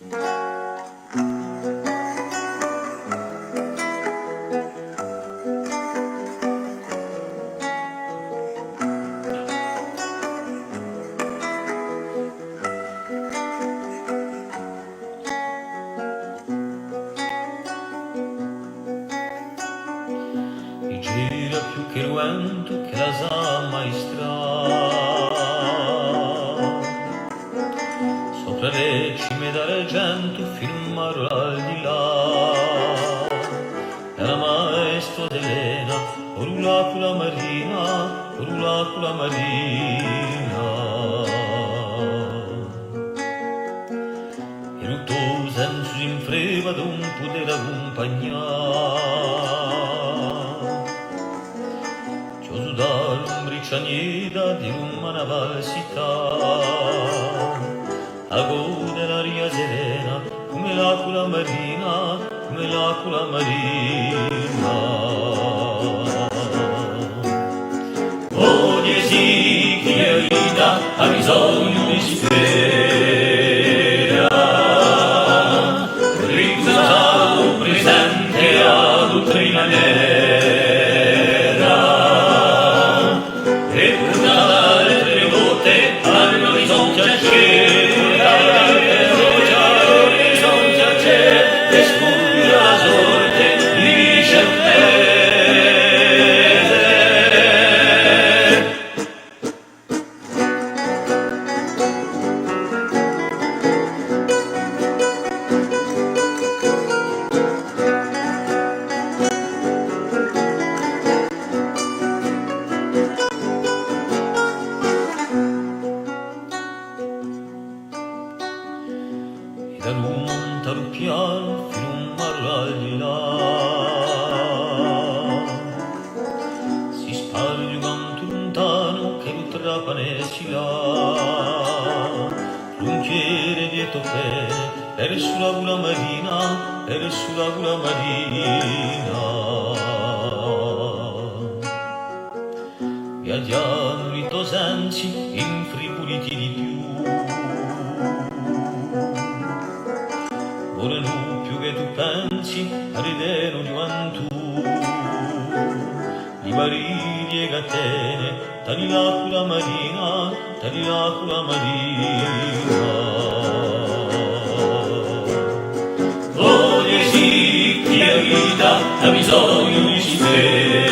Gira più che il vento che la sa maestra sopra le cime d'argento fino a un mare al di là e la maestra d'Elena orula con la marina orula con la marina e tutto senso in freva d'un poter accompagnare dall'ombriccianida di umana valsità a gode l'aria serena come l'aquila marina come l'aquila marina oh Gesì che la vita ha bisogno di sfera riposato presente a dottrina e puntata le tre volte all'orizzonte al cielo, all'orizzonte al cielo, e scuda la sorte di certezze. Da un montano piano fino a un mare al di là si spara di un canto lontano che lo trapane si là frontiere dietro per sulla gula marina per sulla gula marina viaggiano rito sensi infripuliti di più volano più che tu pensi, rideno gioventù. I marini e catene, tali l'acqua marina, tali l'acqua marina. Oh, sì, chi ha vita ha bisogno di sfera.